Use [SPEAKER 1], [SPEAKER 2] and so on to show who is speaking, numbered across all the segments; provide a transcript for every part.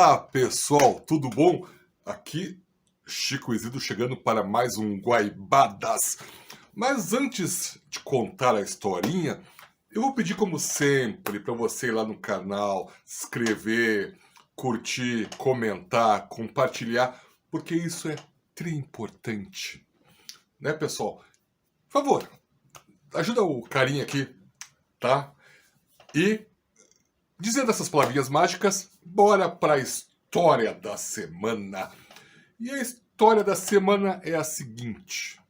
[SPEAKER 1] Olá, pessoal, tudo bom? Aqui, Chico Isidro chegando para mais um Guaibadas. Mas antes de contar a historinha, eu vou pedir, como sempre, para você ir lá no canal, se inscrever, curtir, comentar, compartilhar, porque isso é tri importante, né, pessoal? Por favor, ajuda o carinha aqui, tá? E dizendo essas palavrinhas mágicas, bora para a história da semana. E a história da semana é a seguinte: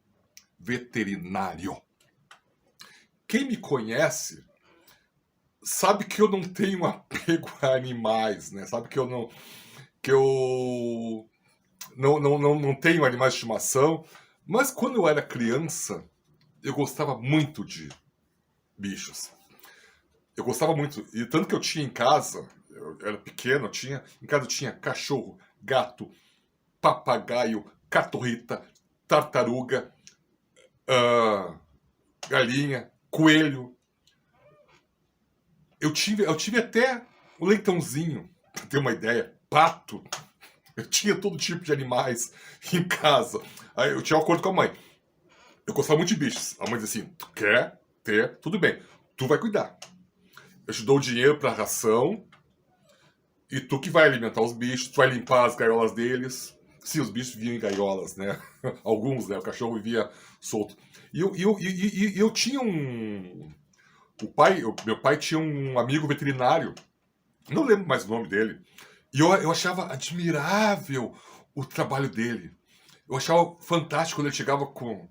[SPEAKER 1] veterinário. Quem me conhece sabe que eu não tenho apego a animais, né? Sabe que eu não tenho animais de estimação. Mas quando eu era criança, eu gostava muito de bichos. Eu gostava muito. E tanto que eu tinha em casa, eu era pequeno, em casa eu tinha cachorro, gato, papagaio, caturrita, tartaruga, galinha, coelho. Eu tive até o leitãozinho, pra ter uma ideia, pato. Eu tinha todo tipo de animais em casa. Aí eu tinha um acordo com a mãe. Eu gostava muito de bichos. A mãe dizia assim: tu quer ter, tudo bem, tu vai cuidar. Eu te dou o dinheiro pra ração e tu que vai alimentar os bichos, tu vai limpar as gaiolas deles. Sim, os bichos viviam em gaiolas, né? Alguns, né? O cachorro vivia solto. E eu tinha um... meu pai tinha um amigo veterinário, não lembro mais o nome dele, e eu achava admirável o trabalho dele. Eu achava fantástico quando ele chegava com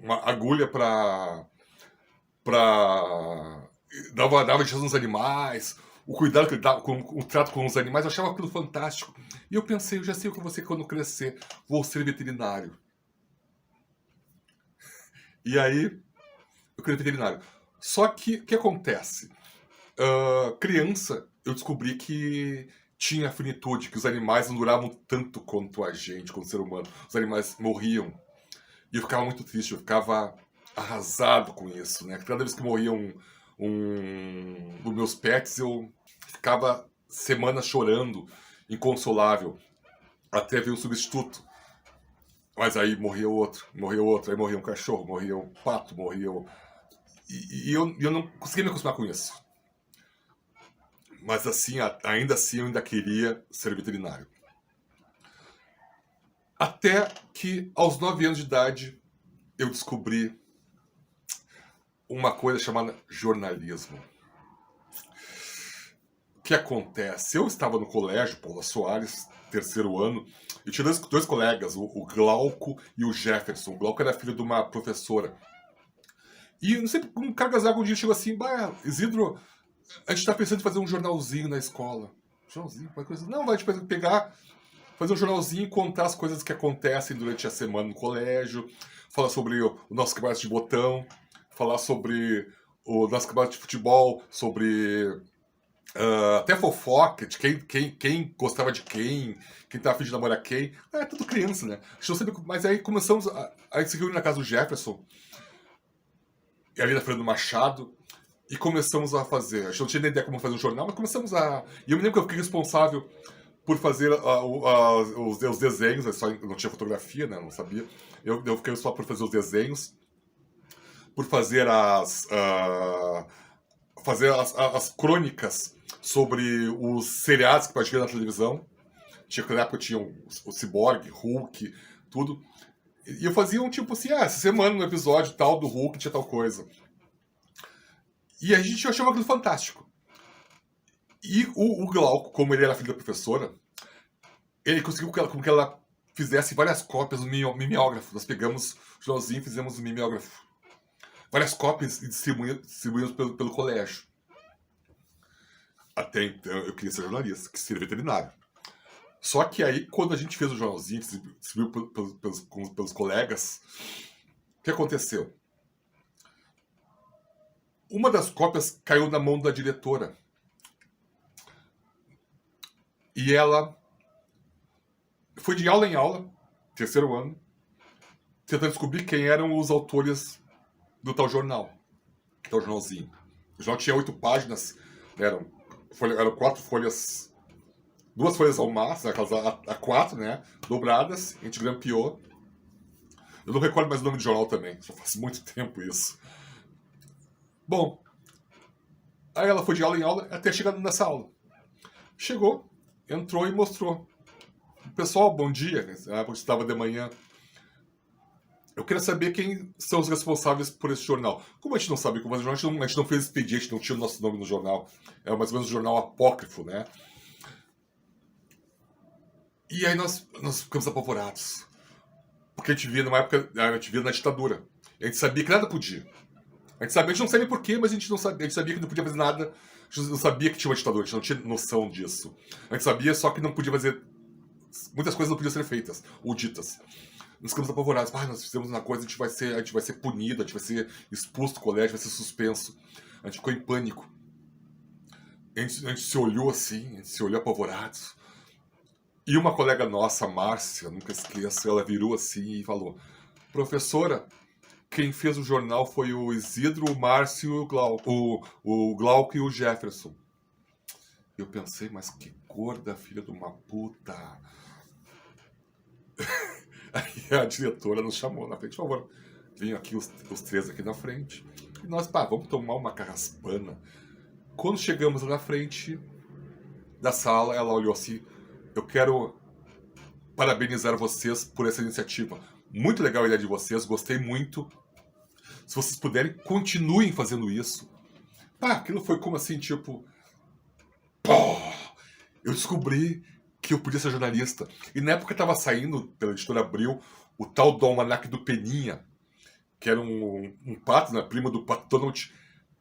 [SPEAKER 1] uma agulha para dava injeção nos animais, o cuidado que ele dava com o trato com os animais, eu achava aquilo fantástico. E eu pensei, eu já sei o que eu vou ser quando crescer, vou ser veterinário. E aí, eu queria veterinário. Só que, o que acontece? Criança, eu descobri que tinha finitude, que os animais não duravam tanto quanto a gente, quanto o ser humano. Os animais morriam. E eu ficava muito triste, eu ficava arrasado com isso, né? Cada vez que morria um dos meus pets, eu ficava semanas chorando, inconsolável, até ver um substituto. Mas aí morria outro, aí morria um cachorro, morria um pato, morria... E eu não conseguia me acostumar com isso. Mas assim, ainda assim, eu ainda queria ser veterinário. Até que, aos 9 anos de idade, eu descobri uma coisa chamada jornalismo. O que acontece? Eu estava no colégio, Paula Soares, terceiro ano, e tinha dois colegas, o Glauco e o Jefferson. O Glauco era filho de uma professora. E não sei, um cargazago um dia chegou assim: bah, Isidro, a gente está pensando em fazer um jornalzinho na escola. Jornalzinho? Uma coisa... Não, vai tipo, pegar, fazer um jornalzinho e contar as coisas que acontecem durante a semana no colégio, falar sobre o nosso campeonato de botão, falar sobre o nosso campeonato de futebol, sobre até fofoca de quem gostava de quem tava afim de namorar quem. É tudo criança, né? Mas aí começamos a se reunir na casa do Jefferson, e ali na Fernando Machado, e começamos a fazer. A gente não tinha nem ideia como fazer um jornal, mas começamos a... E eu me lembro que eu fiquei responsável por fazer os desenhos, não tinha fotografia, né? Não sabia. Eu fiquei só por fazer os desenhos, por fazer as crônicas sobre os seriados que participam na televisão. Na época tinha o Cyborg, Hulk, tudo. E eu fazia um tipo assim, essa semana no episódio tal do Hulk tinha tal coisa. E a gente achava aquilo fantástico. E o Glauco, como ele era filho da professora, ele conseguiu com que ela fizesse várias cópias do mimeógrafo. Nós pegamos o jornalzinho e fizemos um mimeógrafo. Várias cópias e distribuímos pelo colégio. Até então eu queria ser jornalista, queria ser veterinário. Só que aí, quando a gente fez o jornalzinho, distribuiu pelos colegas, o que aconteceu? Uma das cópias caiu na mão da diretora. E ela foi de aula em aula, terceiro ano, tentando descobrir quem eram os autores do tal jornal, tal jornalzinho. O jornal tinha 8 páginas, eram eram 4 folhas, 2 folhas ao máximo, aquelas A4, né? Dobradas, a gente grampeou. Eu não recordo mais o nome de jornal também, já faz muito tempo isso. Bom, aí ela foi de aula em aula até chegar nessa aula. Chegou, entrou e mostrou. Pessoal, bom dia, porque estava de manhã. Eu queria saber quem são os responsáveis por esse jornal. Como a gente não sabe como é o jornal, a gente não fez expediente, não tinha o nosso nome no jornal. Era mais ou menos um jornal apócrifo, né? E aí nós ficamos apavorados. Porque a gente via numa época, a gente via na ditadura. A gente sabia que nada podia. A gente não sabia porquê, mas a gente não sabia. A gente sabia que não podia fazer nada. A gente não sabia que tinha uma ditadura, a gente não tinha noção disso. A gente sabia só que não podia fazer. Muitas coisas não podiam ser feitas ou ditas. Nós ficamos apavorados. Nós fizemos uma coisa, a gente vai ser punido, a gente vai ser expulso do colégio, vai ser suspenso. A gente ficou em pânico. A gente se olhou assim, a gente se olhou apavorados. E uma colega nossa, a Márcia, nunca esqueço, ela virou assim e falou: professora, quem fez o jornal foi o Isidro, o Márcio, o Glauco e o Jefferson. Eu pensei, mas que gorda, filha de uma puta. Aí a diretora nos chamou na frente, por favor, venham aqui os 3 aqui na frente. E nós, vamos tomar uma carraspana. Quando chegamos lá na frente da sala, ela olhou assim: eu quero parabenizar vocês por essa iniciativa. Muito legal a ideia de vocês, gostei muito. Se vocês puderem, continuem fazendo isso. Aquilo foi como assim, tipo... eu descobri que eu podia ser jornalista. E na época estava saindo, pela editora Abril, o tal do Almanac do Peninha, que era um pato, né, primo do Pato Donald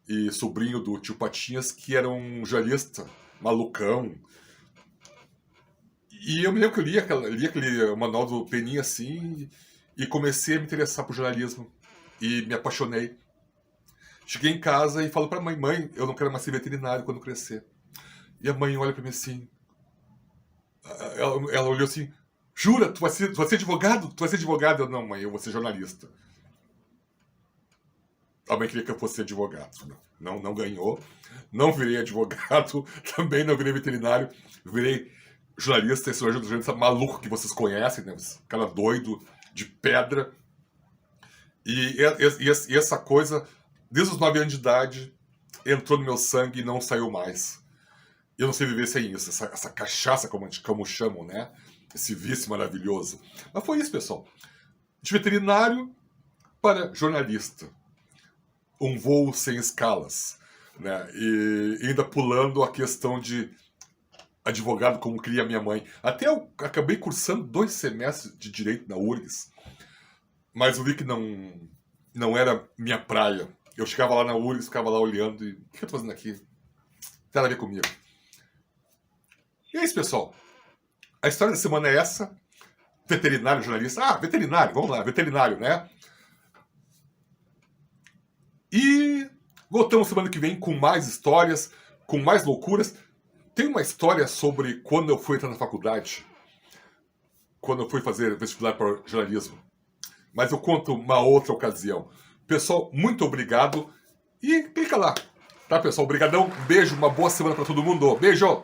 [SPEAKER 1] e sobrinho do tio Patinhas, que era um jornalista malucão. E eu me lembro que eu li aquele manual do Peninha assim e comecei a me interessar por jornalismo. E me apaixonei. Cheguei em casa e falo pra mãe: mãe, eu não quero mais ser veterinário quando crescer. E a mãe olha pra mim assim. Ela olhou assim: jura? Tu vai ser advogado? Tu vai ser advogado? Eu: não, mãe, eu vou ser jornalista. A mãe queria que eu fosse advogado. Não ganhou. Não virei advogado. Também não virei veterinário. Virei jornalista, esse jornalista maluco que vocês conhecem, né? Esse cara doido, de pedra. E essa coisa, desde os 9 anos de idade, entrou no meu sangue e não saiu mais. Eu não sei viver sem isso, essa cachaça, como chamam, né? Esse vício maravilhoso. Mas foi isso, pessoal. De veterinário para jornalista. Um voo sem escalas, né? E ainda pulando a questão de advogado, como queria minha mãe. Até eu acabei cursando 2 semestres de Direito na URGS. Mas eu vi que não era minha praia. Eu chegava lá na URGS, ficava lá olhando e... o que eu tô fazendo aqui? Não tem nada a ver comigo. E é isso, pessoal. A história da semana é essa. Veterinário, jornalista. Veterinário, vamos lá, veterinário, né? E voltamos semana que vem com mais histórias, com mais loucuras. Tem uma história sobre quando eu fui entrar na faculdade. Quando eu fui fazer vestibular para jornalismo. Mas eu conto uma outra ocasião. Pessoal, muito obrigado. E clica lá. Tá, pessoal? Obrigadão. Beijo, uma boa semana para todo mundo. Beijo!